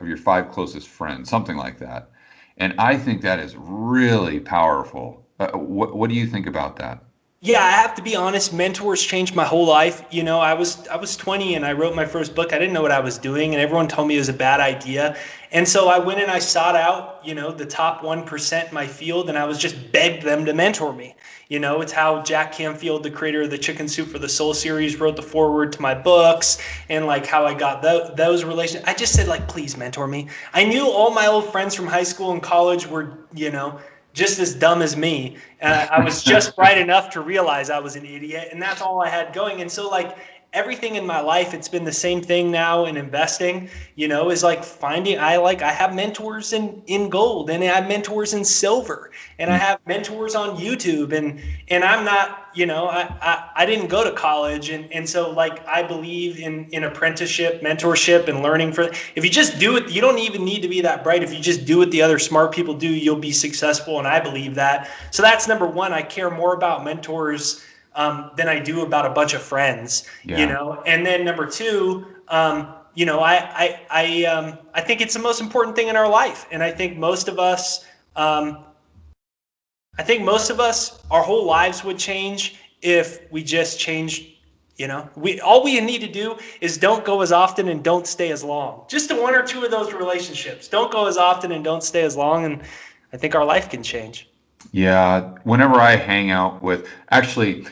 your five closest friends, something like that. And I think that is really powerful. What do you think about that? Yeah, I have to be honest, mentors changed my whole life. I was 20 and I wrote my first book. I didn't know what I was doing, and everyone told me it was a bad idea. And so I went and I sought out, the top 1% in my field, and I was just begged them to mentor me. It's how Jack Canfield, the creator of the Chicken Soup for the Soul series, wrote the foreword to my books, and like how I got those relations. I just said, like, please mentor me. I knew all my old friends from high school and college were, just as dumb as me. I was just bright enough to realize I was an idiot, and that's all I had going. And so, like, everything in my life, it's been the same thing now in investing, is like finding, I have mentors in gold, and I have mentors in silver, and I have mentors on YouTube, and I'm not, I didn't go to college. And so, like, I believe in apprenticeship, mentorship, and learning if you just do it, you don't even need to be that bright. If you just do what the other smart people do, you'll be successful. And I believe that. So that's number one. I care more about mentors than I do about a bunch of friends, And then number two, I think it's the most important thing in our life. And I think most of us, our whole lives would change if we just changed. All we need to do is don't go as often and don't stay as long. Just one or two of those relationships. Don't go as often and don't stay as long. And I think our life can change. Yeah. Whenever I hang out with, actually,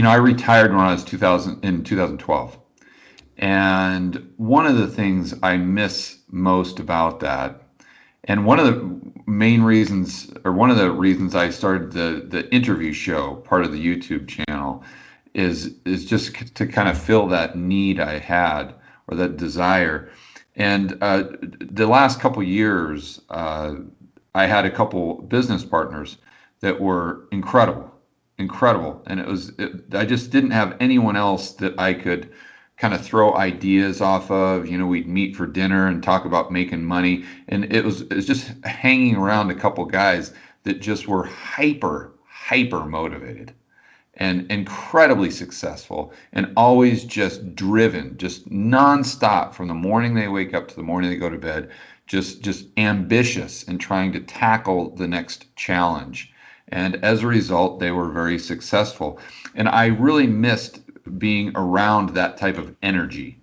I retired when I was 2012. And one of the things I miss most about that, and one of the main reasons, or one of the reasons I started the interview show, part of the YouTube channel, is just to kind of fill that need I had, or that desire. And the last couple years, I had a couple business partners that were incredible. And I just didn't have anyone else that I could kind of throw ideas off of. We'd meet for dinner and talk about making money. And it was just hanging around a couple guys that just were hyper motivated and incredibly successful, and always just driven, just nonstop from the morning they wake up to the morning they go to bed, just ambitious and trying to tackle the next challenge. And as a result, they were very successful. And I really missed being around that type of energy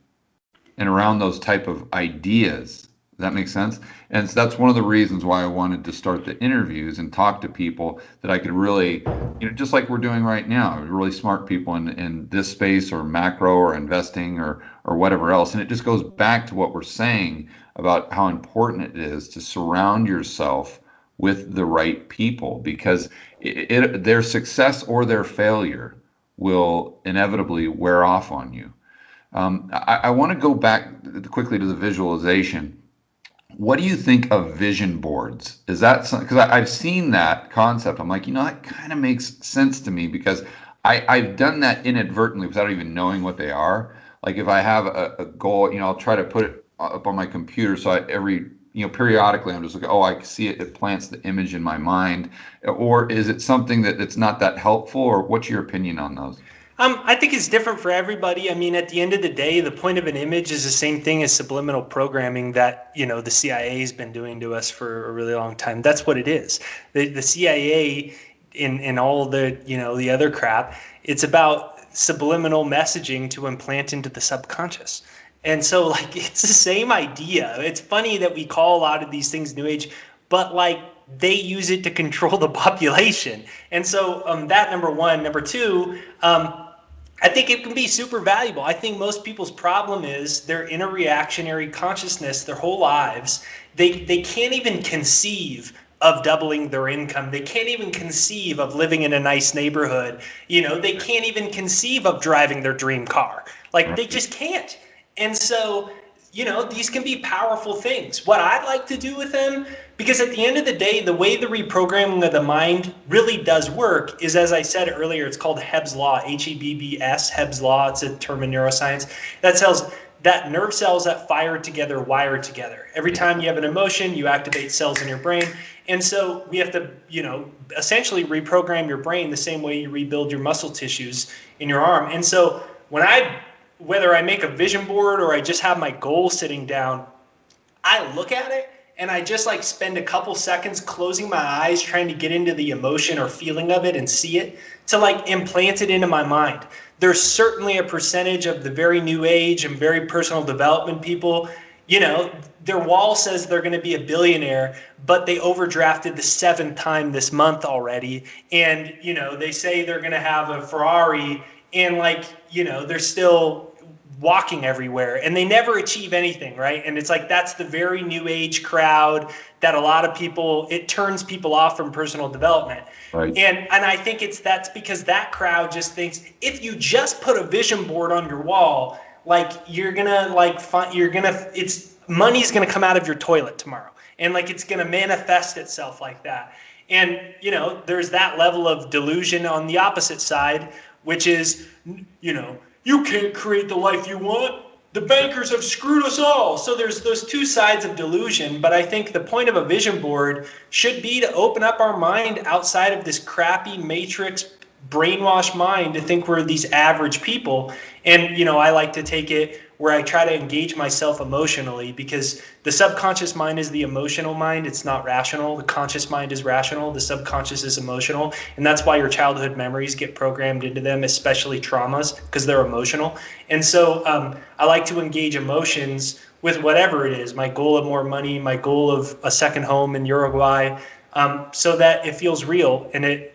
and around those type of ideas. Does that make sense? And so that's one of the reasons why I wanted to start the interviews and talk to people that I could really, just like we're doing right now, really smart people in this space, or macro, or investing, or whatever else. And it just goes back to what we're saying about how important it is to surround yourself with the right people, because their success or their failure will inevitably wear off on you. I want to go back quickly to the visualization. What do you think of vision boards? Is that something, because I've seen that concept. I'm like, that kind of makes sense to me, because I've done that inadvertently without even knowing what they are. Like, if I have a goal, I'll try to put it up on my computer, so periodically I'm just like, I can see it. It plants the image in my mind. Or is it something that's not that helpful? Or what's your opinion on those? I think it's different for everybody. I mean, at the end of the day, the point of an image is the same thing as subliminal programming that, the CIA has been doing to us for a really long time. That's what it is. The CIA in all the, the other crap, it's about subliminal messaging to implant into the subconscious. And so, like, it's the same idea. It's funny that we call a lot of these things New Age, but, like, they use it to control the population. And so that, number one. Number two, I think it can be super valuable. I think most people's problem is they're in a reactionary consciousness their whole lives. They can't even conceive of doubling their income. They can't even conceive of living in a nice neighborhood. They can't even conceive of driving their dream car. Like, they just can't. And so, these can be powerful things. What I'd like to do with them, because at the end of the day, the way the reprogramming of the mind really does work is, as I said earlier, it's called Hebb's Law, Hebbs, Hebb's Law. It's a term in neuroscience. That nerve cells that fire together wire together. Every time you have an emotion, you activate cells in your brain. And so we have to, essentially reprogram your brain the same way you rebuild your muscle tissues in your arm. And so whether I make a vision board or I just have my goal sitting down, I look at it and I just like spend a couple seconds closing my eyes, trying to get into the emotion or feeling of it and see it, to like implant it into my mind. There's certainly a percentage of the very new age and very personal development people, their wall says they're going to be a billionaire, but they overdrafted the 7th time this month already. And, they say they're going to have a Ferrari and they're still walking everywhere and they never achieve anything, right? And it's like, that's the very new age crowd that a lot of people, it turns people off from personal development. Right. And I think that's because that crowd just thinks if you just put a vision board on your wall, money's gonna come out of your toilet tomorrow. And it's gonna manifest itself like that. And, there's that level of delusion on the opposite side, which is, you can't create the life you want. The bankers have screwed us all. So there's those two sides of delusion. But I think the point of a vision board should be to open up our mind outside of this crappy matrix brainwashed mind to think we're these average people. And, I like to take it where I try to engage myself emotionally, because the subconscious mind is the emotional mind. It's not rational. The conscious mind is rational. The subconscious is emotional. And that's why your childhood memories get programmed into them, especially traumas, because they're emotional. And so I like to engage emotions with whatever it is, my goal of more money, my goal of a second home in Uruguay, so that it feels real. And it,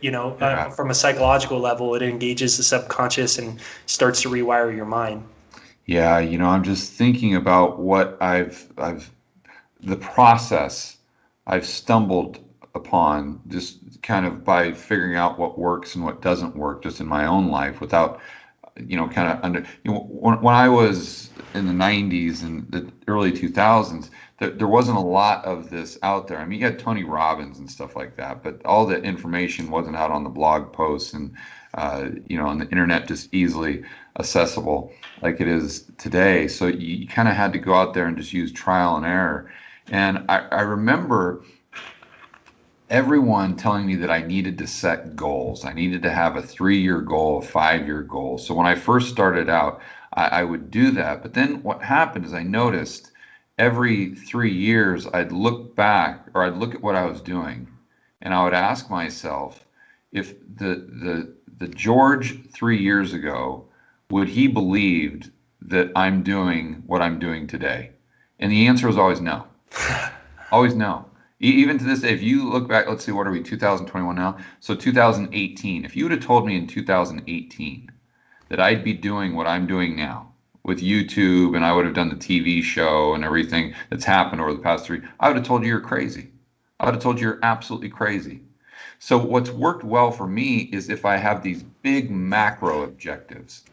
from a psychological level, it engages the subconscious and starts to rewire your mind. Yeah, I'm just thinking about what the process I've stumbled upon just kind of by figuring out what works and what doesn't work just in my own life without, when I was in the 90s and the early 2000s, there wasn't a lot of this out there. I mean, you had Tony Robbins and stuff like that, but all the information wasn't out on the blog posts and, on the internet just easily accessible like it is today. So you kind of had to go out there and just use trial and error. And I remember everyone telling me that I needed to set goals. I needed to have a 3-year goal, a 5-year goal. So when I first started out, I would do that. But then what happened is I noticed every 3 years I'd look back, or I'd look at what I was doing, and I would ask myself if the George 3 years ago, would he believed that I'm doing what I'm doing today? And the answer was always no. Always no. Even to this day, if you look back, let's see, what are we, 2021 now? So 2018, if you would have told me in 2018 that I'd be doing what I'm doing now with YouTube, and I would have done the TV show and everything that's happened over the past 3, I would have told you you're crazy. I would have told you you're absolutely crazy. So what's worked well for me is if I have these big macro objectives.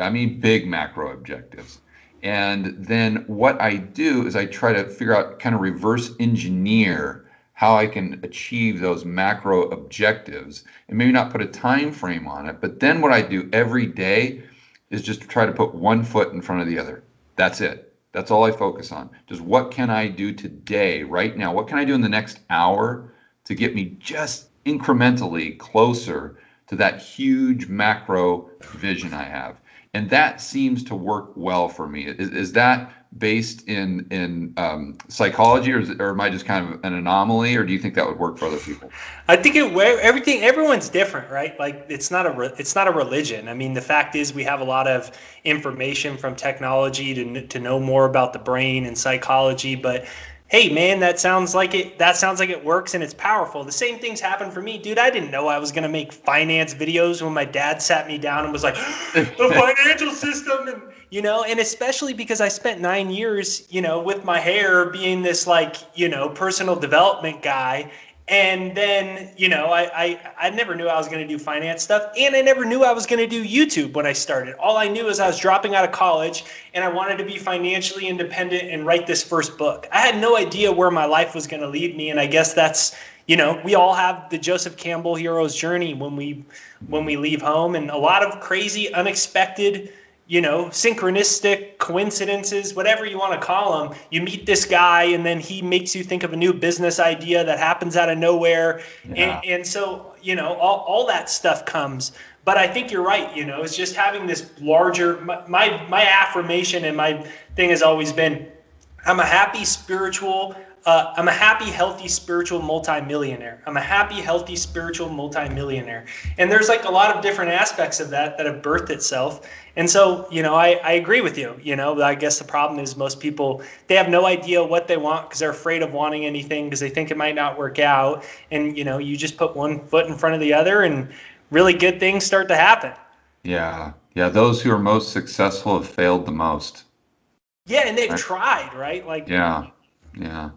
I mean, big macro objectives. And then what I do is I try to figure out, kind of reverse engineer how I can achieve those macro objectives, and maybe not put a time frame on it. But then what I do every day is just to try to put one foot in front of the other. That's it. That's all I focus on. Just what can I do today, right now? What can I do in the next hour to get me just incrementally closer to that huge macro vision I have. And that seems to work well for me. Is that based in psychology, or am I just kind of an anomaly, or do you think that would work for other people? I think everyone's different, right? Like it's not a religion. I mean, the fact is we have a lot of information from technology to know more about the brain and psychology, but hey man, that sounds like it works and it's powerful. The same things happen for me, dude. I didn't know I was going to make finance videos when my dad sat me down and was like, the financial system, and and especially because I spent 9 years, with my hair being this personal development guy. And then, I never knew I was going to do finance stuff, and I never knew I was going to do YouTube when I started. All I knew is I was dropping out of college and I wanted to be financially independent and write this first book. I had no idea where my life was going to lead me, and I guess that's, we all have the Joseph Campbell hero's journey when we leave home, and a lot of crazy, unexpected, synchronistic coincidences, whatever you want to call them. You meet this guy and then he makes you think of a new business idea that happens out of nowhere. Yeah. And so, all that stuff comes. But I think you're right, it's just having this larger, my affirmation and my thing has always been, I'm a happy, healthy, spiritual multimillionaire. I'm a happy, healthy, spiritual multimillionaire. And there's a lot of different aspects of that have birthed itself. And so, I agree with you. I guess the problem is most people, they have no idea what they want because they're afraid of wanting anything because they think it might not work out. And, you just put one foot in front of the other and really good things start to happen. Yeah. Yeah. Those who are most successful have failed the most. Yeah. And they've tried, right? Yeah. Yeah.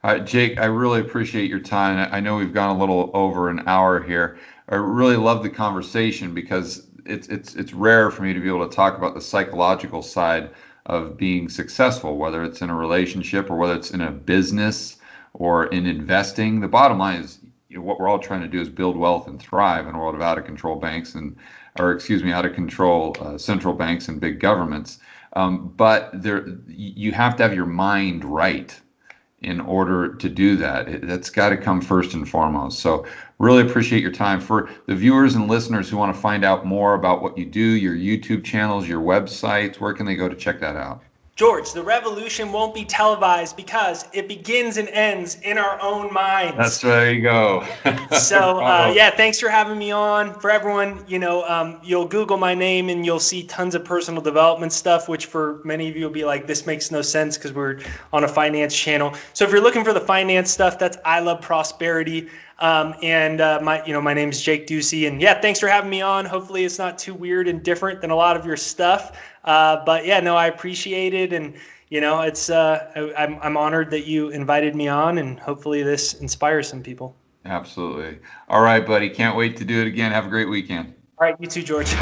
All right, Jake, I really appreciate your time. I know we've gone a little over an hour here. I really love the conversation because it's rare for me to be able to talk about the psychological side of being successful, whether it's in a relationship or whether it's in a business or in investing. The bottom line is, what we're all trying to do is build wealth and thrive in a world of out of control banks out of control central banks and big governments. But you have to have your mind right in order to do that. That's got to come first and foremost. So really appreciate your time. For the viewers and listeners who want to find out more about what you do, your YouTube channels, your websites, where can they go to check that out? George, the revolution won't be televised because it begins and ends in our own minds. There you go. So, thanks for having me on. For everyone, you'll Google my name and you'll see tons of personal development stuff, which for many of you will be like, this makes no sense because we're on a finance channel. So if you're looking for the finance stuff, that's I Love Prosperity. My name is Jake Ducey, and thanks for having me on. Hopefully it's not too weird and different than a lot of your stuff. I appreciate it. And, it's, I'm honored that you invited me on, and hopefully this inspires some people. Absolutely. All right, buddy. Can't wait to do it again. Have a great weekend. All right. You too, George.